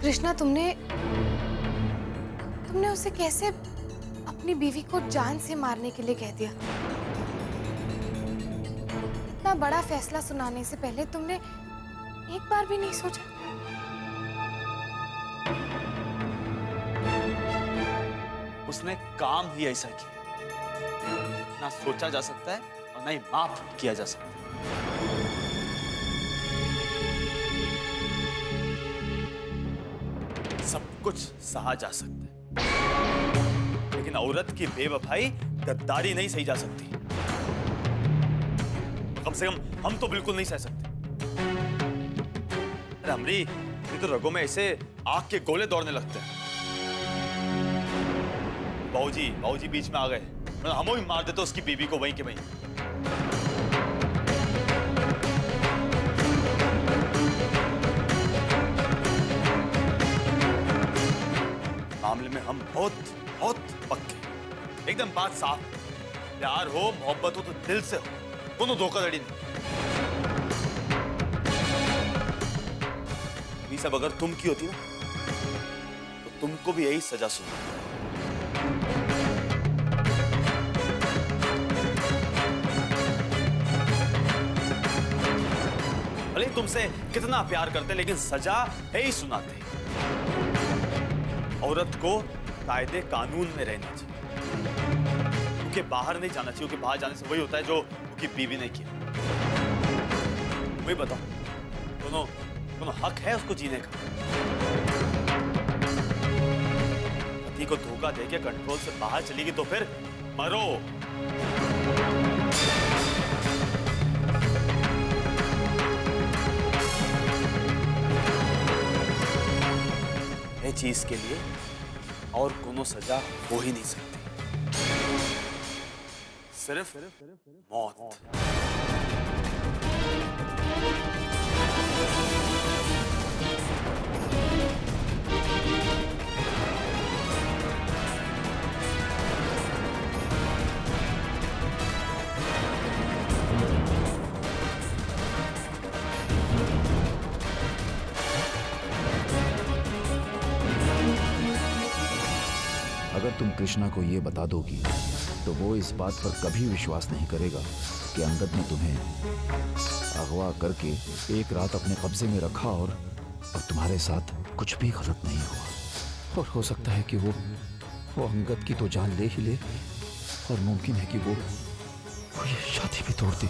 कृष्णा, तुमने उसे कैसे अपनी बीवी को जान से मारने के लिए कह दिया? इतना बड़ा फैसला सुनाने से पहले तुमने एक बार भी नहीं सोचा? उसने काम ही ऐसा किया, ना सोचा जा सकता है और ना ही माफ किया जा सकता है। सब कुछ सहा जा सकता है, लेकिन औरत की बेवफाई, गद्दारी नहीं सही जा सकती। कम से कम हम तो बिल्कुल नहीं सह सकते। अरे हमरी, ये तो रगों में ऐसे आग के गोले दौड़ने लगते हैं। बाबूजी बीच में आ गए, हम भी मार देते उसकी बीवी को वहीं के वहीं। मामले में हम बहुत पक्के, एकदम बात साफ। प्यार हो, मोहब्बत हो तो दिल से हो, दोनों धोखाधड़ी नहीं। ये सब अगर तुम की होती ना तो तुमको भी यही सजा सुना। भले तुमसे कितना प्यार करते लेकिन सजा यही सुनाते। औरत को कायदे कानून में रहना चाहिए, उनके बाहर नहीं जाना चाहिए, क्योंकि बाहर जाने से वही होता है जो उनकी बीवी ने किया। वही बताओ, दोनों हक है उसको जीने का। पति को धोखा देके कंट्रोल से बाहर चली गई तो फिर मरो। ये चीज के लिए और कोनो सजा हो ही नहीं सकती, सिर्फ मौत। अगर तुम कृष्णा को ये बता दोगी तो वो इस बात पर कभी विश्वास नहीं करेगा कि अंगद ने तुम्हें अगवा करके एक रात अपने कब्जे में रखा और तुम्हारे साथ कुछ भी गलत नहीं हुआ। और हो सकता है कि वो अंगद की तो जान ले ही ले, और मुमकिन है कि वो ये शादी भी तोड़ दे।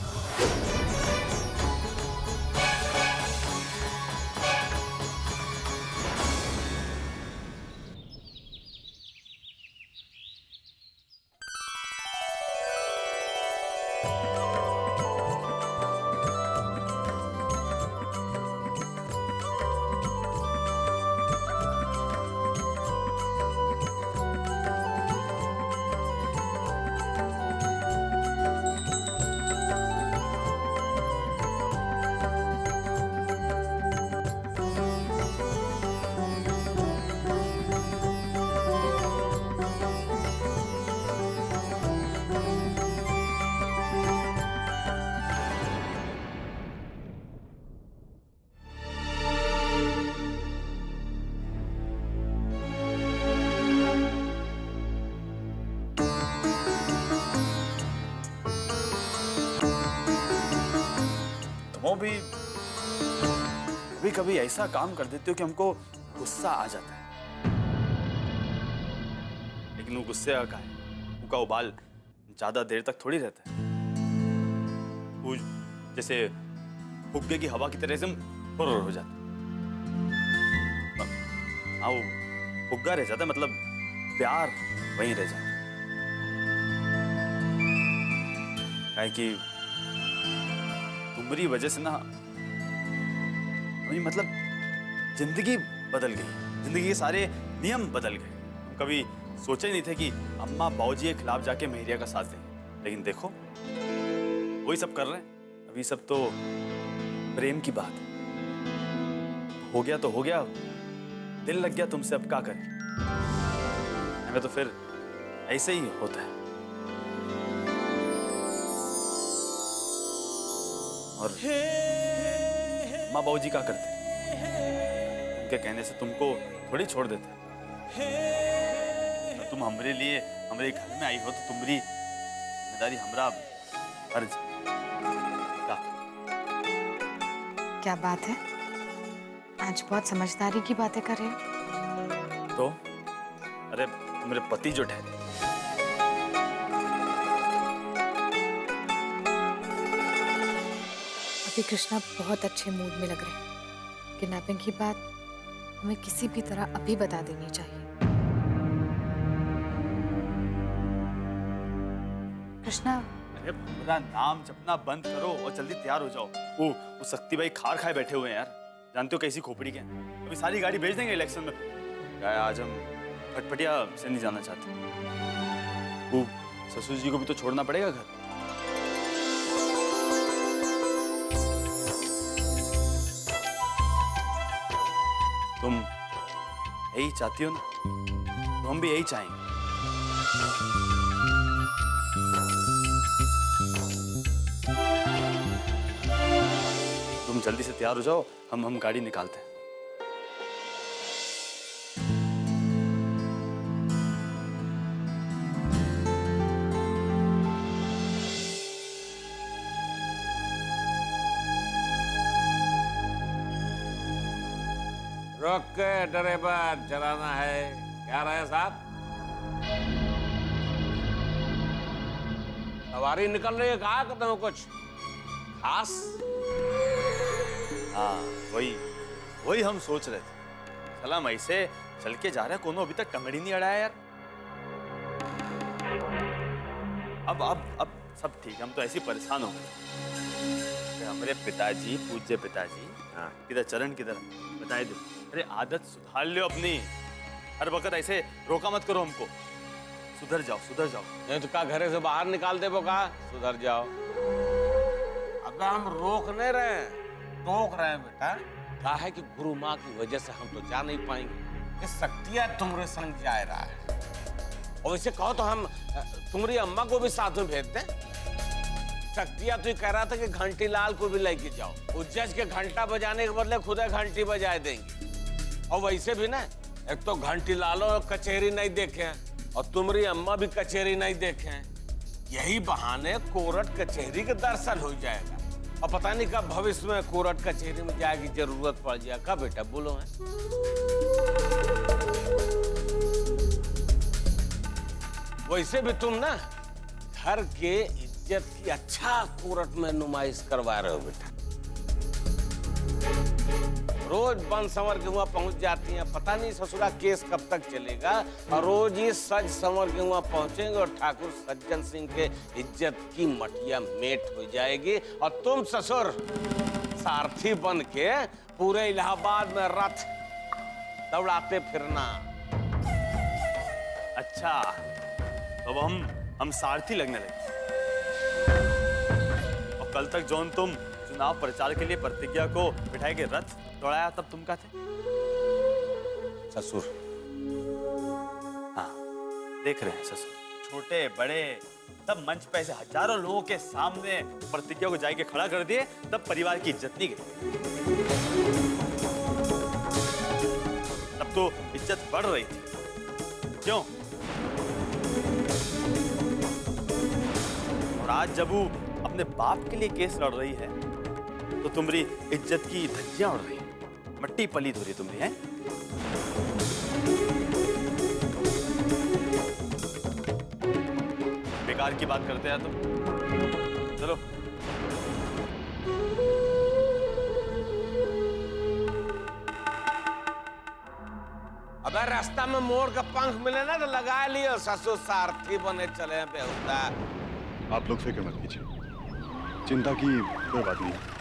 भी कभी ऐसा काम कर देते हो कि हमको गुस्सा आ जाता है, लेकिन वो गुस्से का है, उनका उबाल ज्यादा देर तक थोड़ी रहता है। वो जैसे फुग्गे की हवा की तरह से हो जाता है। हाँ, वो फुग्गा रह जाता है, मतलब प्यार वहीं रह जाता है। कि तुम्हारी वजह से ना मतलब जिंदगी बदल गई, जिंदगी के सारे नियम बदल गए। कभी सोचा ही नहीं थे कि अम्मा बाबूजी के खिलाफ जाके मेहरिया का साथ दें, लेकिन देखो वही सब कर रहे हैं। अभी सब तो प्रेम की बात है। हो गया तो हो गया, दिल लग गया तुमसे, अब क्या करें। हमें तो फिर ऐसे ही होता है। और माँ बाबूजी क्या करते, के कहने से तुमको थोड़ी छोड़ देते। तो तुम हमारे लिए हमारे घर में आई हो तो तुम्हारी जिम्मेदारी हमारा फर्ज। क्या बात है, आज बहुत समझदारी की बातें कर रहे हो। तो अरे मेरे पति जो ठहरे। अभी कृष्णा बहुत अच्छे मूड में लग रहे हैं। किडनैपिंग की बात हमें किसी भी तरह अभी बता देनी चाहिए। कृष्णा, अरे मेरा नाम जपना बंद करो और जल्दी तैयार हो जाओ। वो शक्ति भाई खार खाए बैठे हुए हैं यार, जानते हो कैसी खोपड़ी के हैं। अभी सारी गाड़ी भेज देंगे इलेक्शन में। क्या है, आज हम फटफटिया से नहीं जाना चाहते। वो ससुर जी को भी तो छोड़ना पड़ेगा घर। तुम यही चाहती हो ना, तो हम भी यही चाहेंगे। तुम जल्दी से तैयार हो जाओ, हम गाड़ी निकालते हैं। रोक के ड्राइवर चलाना है। क्या रहे साहब? सवारी निकल रही है, कहा करते हो कुछ खास? हाँ वही हम सोच रहे थे। सलाम ऐसे चल के जा रहे हैं, कोनो अभी तक टंगड़ी नहीं अड़ाया यार। अब सब ठीक, हम तो ऐसे ही परेशान हो गए। हमारे पिताजी, पूज्य पिताजी, हाँ किधर चरण किधर बताए दो। अरे आदत सुधार लो अपनी, हर वक्त ऐसे रोका मत करो हमको। सुधर जाओ नहीं तो क्या घरे से बाहर निकाल दे वो, कहा सुधर जाओ। अब हम रोक नहीं रहे, टोक रहे हैं बेटा। कहा है कि गुरु माँ की वजह से हम तो जा नहीं पाएंगे। ये शक्तियाँ तुम्हारे संग जा रहा है, और वैसे कहो तो हम तुम्हारी अम्मा को भी साथ में भेज दें। शक्तियाँ तो कह रहा था कि घंटी लाल को भी लेके जाओ। उज्जैन के घंटा बजाने के बदले खुद घंटी बजाए देंगे। और वैसे भी ना, एक तो घंटी लालो कचहरी नहीं देखे और तुम्हारी अम्मा भी कचहरी नहीं देखे। यही बहाने कोर्ट कचहरी के दर्शन हो जाएगा। और पता नहीं कब भविष्य में कोर्ट कचहरी में जाएगी जरूरत पड़ जाए। कब बेटा बोलो है? वैसे भी तुम ना घर के इज्जत की अच्छा कोर्ट में नुमाइश करवा रहे हो बेटा। रोज बन संवर के वहां पहुंच जाती हैं, पता नहीं ससुरा केस कब तक चलेगा। और रोज ही सज संवर के वहां पहुंचेंगे और ठाकुर सज्जन सिंह के इज्जत की मटिया मेट हो जाएगी। और तुम ससुर सारथी बन के पूरे इलाहाबाद में रथ दौड़ाते फिरना। अच्छा, अब हम सारथी लगने लगे। और कल तक जौन तुम चुनाव प्रचार के लिए प्रतिज्ञा को बिठाए के रथ दौड़ाया, तब तुम क्या थे? ससुर। हाँ देख रहे हैं ससुर, छोटे बड़े तब मंच पे ऐसे हजारों लोगों के सामने प्रतिज्ञा को जाके खड़ा कर दिए, तब परिवार की इज्जत नहीं गई। तब तो इज्जत बढ़ रही थी। क्यों? और आज जब वो अपने बाप के लिए केस लड़ रही है तो तुम्हारी इज्जत की धज्जियां उड़ रही, मट्टी पलीत हो रही तुम्हारी है। बेकार की बात करते हैं तुम। चलो अबे रास्ता में मोर का पंख मिले ना तो लगा लियो। ससुर सारथी बने चले बेहुदा। आप लोग फिक्र मत कीजिए, चिंता की कोई बात नहीं।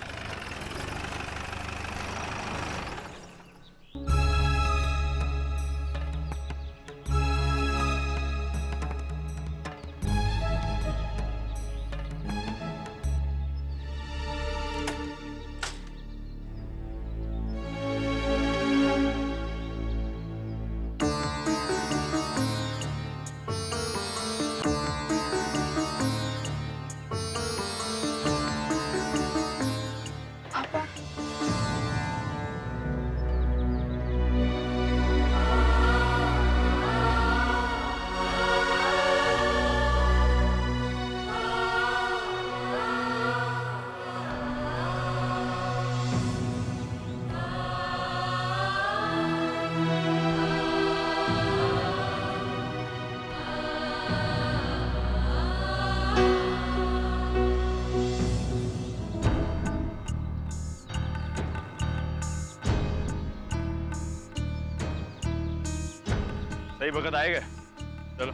सही वक्त आएगा। चलो।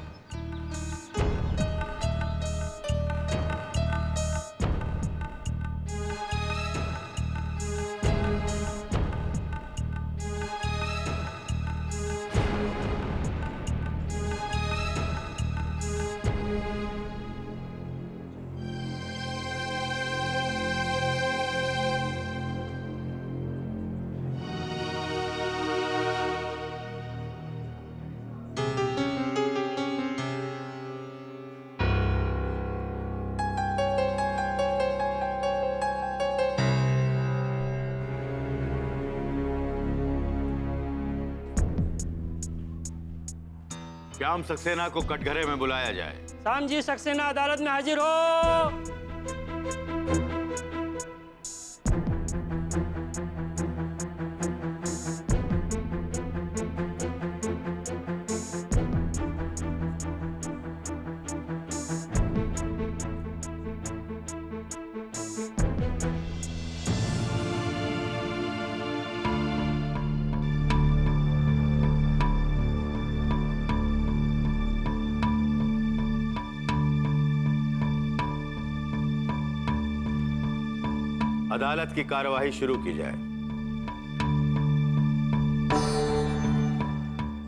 श्याम सक्सेना को कटघरे में बुलाया जाए। शाम जी सक्सेना अदालत में हाजिर हो। अदालत की कार्यवाही शुरू की जाए।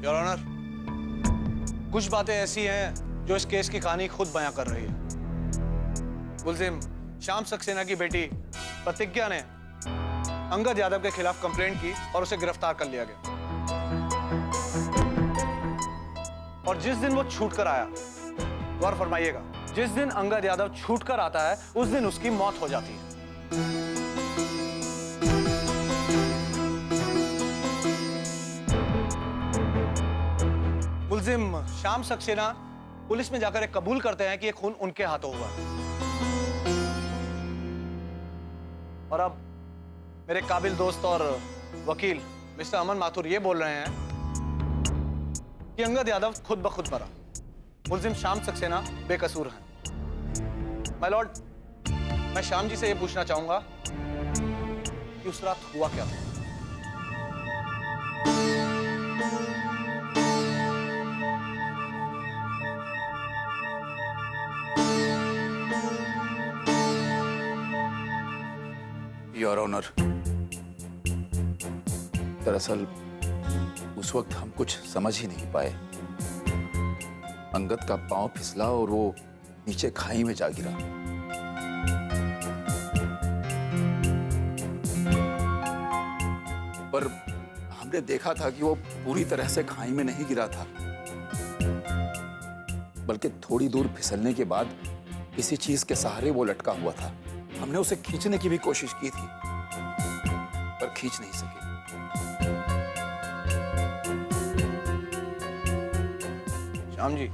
योर ऑनर, कुछ बातें ऐसी हैं जो इस केस की कहानी खुद बयां कर रही है। मुलजिम श्याम सक्सेना की बेटी प्रतिज्ञा ने अंगद यादव के खिलाफ कंप्लेंट की और उसे गिरफ्तार कर लिया गया। और जिस दिन वो छूट कर आया, गौर फरमाइएगा, जिस दिन अंगद यादव छूट कर आता है उस दिन उसकी मौत हो जाती है। मुल्जिम श्याम सक्सेना पुलिस में जाकर एक कबूल करते हैं कि ये खून उनके हाथों हुआ है। और अब मेरे काबिल दोस्त और वकील मिस्टर अमन माथुर ये बोल रहे हैं कि अंगद यादव खुद ब खुद मरा, मुल्जिम श्याम सक्सेना बेकसूर हैं। माय लॉर्ड, मैं श्याम जी से ये पूछना चाहूंगा कि उस रात हुआ क्या था? योर ऑनर, दरअसल उस वक्त हम कुछ समझ ही नहीं पाए। अंगद का पांव फिसला और वो नीचे खाई में जा गिरा। पर हमने देखा था कि वो पूरी तरह से खाई में नहीं गिरा था, बल्कि थोड़ी दूर फिसलने के बाद किसी चीज के सहारे वो लटका हुआ था। हमने उसे खींचने की भी कोशिश की थी, पर खींच नहीं सके। श्याम जी,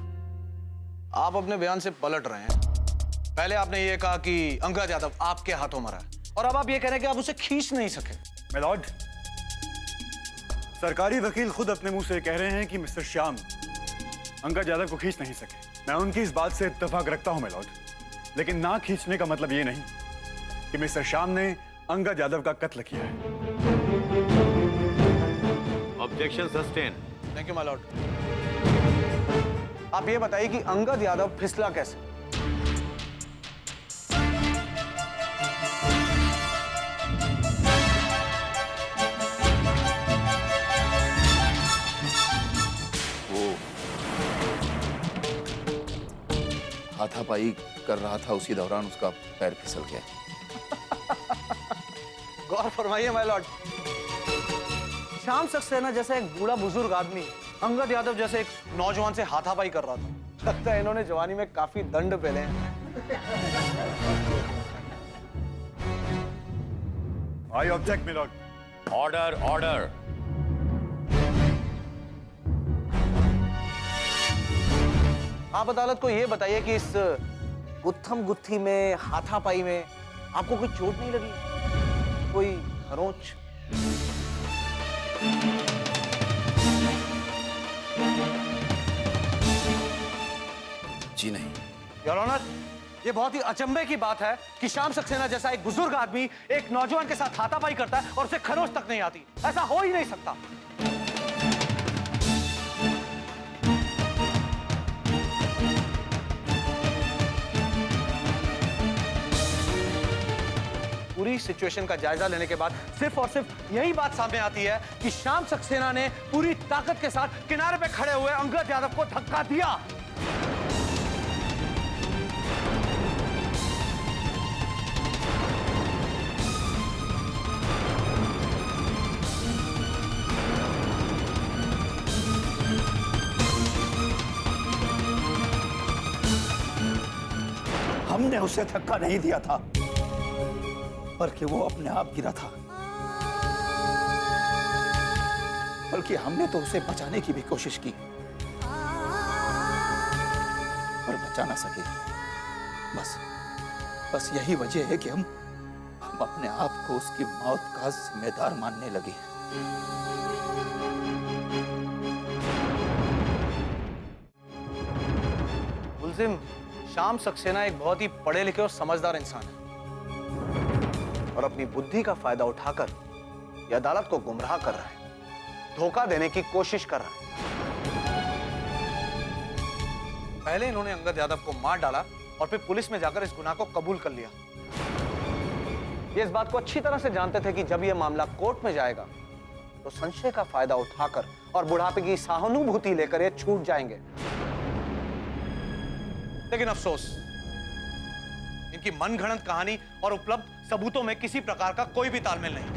आप अपने बयान से पलट रहे हैं। पहले आपने ये कहा कि अंगद यादव आपके हाथों मरा है, और अब आप ये कह रहे हैं कि आप उसे खींच नहीं सके। माय लॉर्ड, सरकारी वकील खुद अपने मुंह से कह रहे हैं कि मिस्टर श्याम अंगद यादव को खींच नहीं सके। मैं उनकी इस बात से इत्तेफाक रखता हूं माय लॉर्ड, लेकिन ना खींचने का मतलब ये नहीं कि मिस्टर श्याम ने अंगद यादव का कत्ल किया है। Objection sustain. Thank you my Lord. आप ये बताइए कि अंगद यादव फिसला कैसे? वो हाथापाई कर रहा था, उसी दौरान उसका पैर फिसल गया। गौर फरमाइए माय लॉर्ड, श्याम सक्सेना जैसा एक बूढ़ा बुजुर्ग आदमी अंगद यादव जैसे एक नौजवान से हाथापाई कर रहा था। लगता है इन्होंने जवानी में काफी दंड पेले हैं। I object my Lord. Order order. आप अदालत को यह बताइए कि इस गुत्थम गुत्थी में, हाथापाई में आपको कोई चोट नहीं लगी? कोई खरोंच? जी नहीं। योर ऑनर, ये बहुत ही अचंभे की बात है कि श्याम सक्सेना जैसा एक बुजुर्ग आदमी एक नौजवान के साथ हाथापाई करता है और उसे खरोंच तक नहीं आती। ऐसा हो ही नहीं सकता। पूरी सिचुएशन का जायजा लेने के बाद सिर्फ और सिर्फ यही बात सामने आती है कि श्याम सक्सेना ने पूरी ताकत के साथ किनारे पे खड़े हुए अंगद यादव को धक्का दिया। हमने उसे धक्का नहीं दिया था, बल्कि वो अपने आप गिरा था। बल्कि हमने तो उसे बचाने की भी कोशिश की, पर बचा ना सके। बस यही वजह है कि हम अपने आप को उसकी मौत का जिम्मेदार मानने लगे। मुल्जिम श्याम सक्सेना एक बहुत ही पढ़े लिखे और समझदार इंसान है और अपनी बुद्धि का फायदा उठाकर ये अदालत को गुमराह कर रहा है, धोखा देने की कोशिश कर रहा है। पहले इन्होंने अंगद यादव को मार डाला और फिर पुलिस में जाकर इस गुनाह को कबूल कर लिया। ये इस बात को अच्छी तरह से जानते थे कि जब यह मामला कोर्ट में जाएगा तो संशय का फायदा उठाकर और बुढ़ापे की सहानुभूति लेकर ये छूट जाएंगे। लेकिन अफसोस, इनकी मनगढ़ंत कहानी और उपलब्ध सबूतों में किसी प्रकार का कोई भी तालमेल नहीं।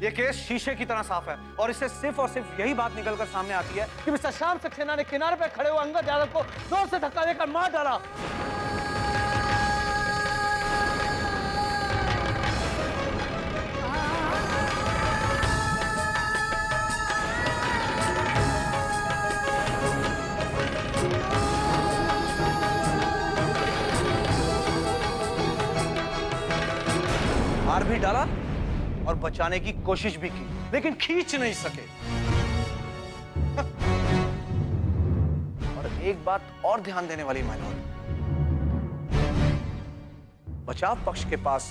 यह केस शीशे की तरह साफ है और इससे सिर्फ और सिर्फ यही बात निकलकर सामने आती है कि मिस्टर श्याम सक्सेना ने किनारे पर खड़े हुए अंगद यादव को जोर से धक्का देकर मार डाला। मार भी डाला और बचाने की कोशिश भी की, लेकिन खींच नहीं सके। और एक बात और ध्यान देने वाली माय लॉर्ड, बचाव पक्ष के पास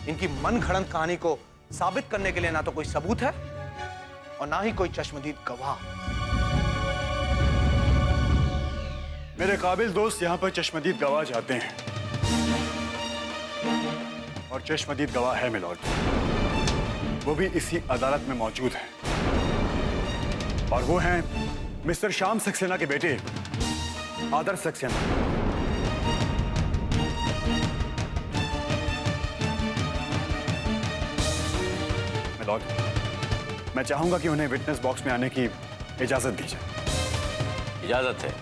इनकी मनगढ़ंत कहानी को साबित करने के लिए ना तो कोई सबूत है और ना ही कोई चश्मदीद गवाह। मेरे काबिल दोस्त यहाँ पर चश्मदीद गवाह चाहते हैं और चश्मदीद गवाह है मिलॉर्ड, वो भी इसी अदालत में मौजूद है और वो हैं मिस्टर श्याम सक्सेना के बेटे आदर्श सक्सेना। मिलॉर्ड, मैं चाहूंगा कि उन्हें विटनेस बॉक्स में आने की इजाजत दी जाए। इजाजत है।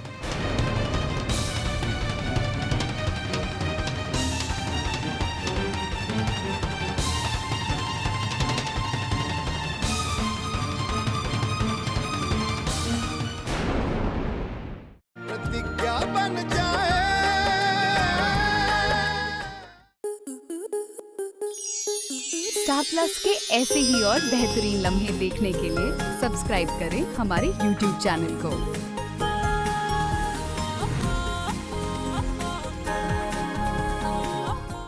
प्रतिज्ञा बन जाए। स्टार प्लस के ऐसे ही और बेहतरीन लम्हे देखने के लिए सब्सक्राइब करें हमारे YouTube चैनल को।